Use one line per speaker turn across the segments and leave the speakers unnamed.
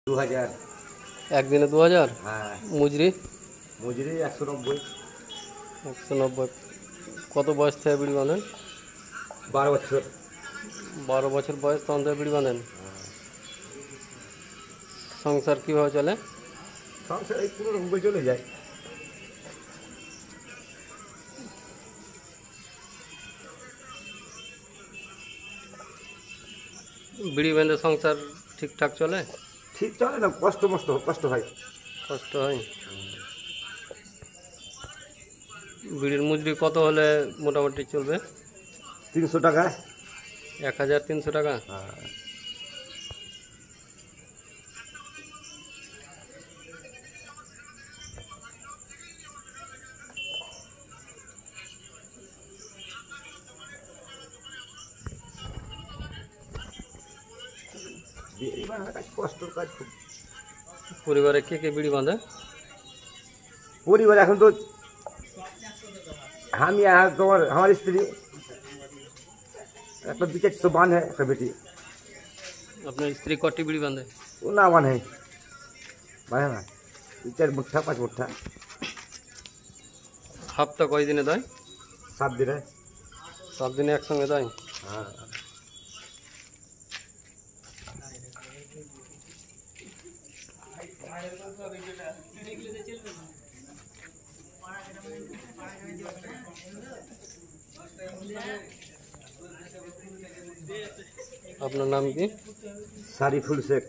2000।
একদিনে 2000?
হ্যাঁ।
মজুরি?
মজুরি 190।
190। কত বয়স থেকে বিড়ি বাঁধেন?
12 বছর।
12 বছর বয়স তখন থেকে বিড়ি বাঁধেন? সংসার কীভাবে চলে?
সংসার এই কোনো রকম করে চলে যায়।
বিড়ি বেঁধে সংসার ঠিকঠাক চলে?
ঠিক চলে না, কষ্ট হয়।
কষ্ট হয়। বিড়ির মজুরি কত হলে মোটামুটি চলবে?
300 টাকা।
1300 টাকা?
হ্যাঁ। বিড়ি বাঁধার কাজ কষ্টর কাজ খুব।
পরিবারে কে কে বিড়ি বাঁধে?
পরিবার এখন তো আমি আর তোমার আমার স্ত্রী, একটা 2-400 बांध है, একটা बेटी।
আপনার স্ত্রী কটি বিড়ি বাঁধে?
वो ना बांधे ना 2-4 मुठ्ठा 5 मुठ्ठा।
হাফটা কয় দিনে দেয়?
7 दिन है।
7 দিনে একসঙ্গে দেয়?
हाँ।
আপনার নাম কি?
सारिफुल शेख।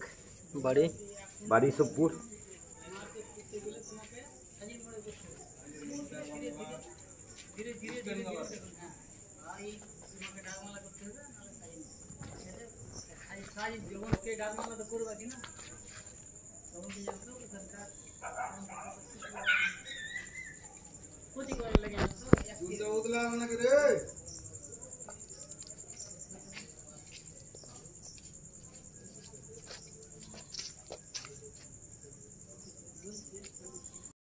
বাড়ি?
बाड़ी सुखपुर।
लगे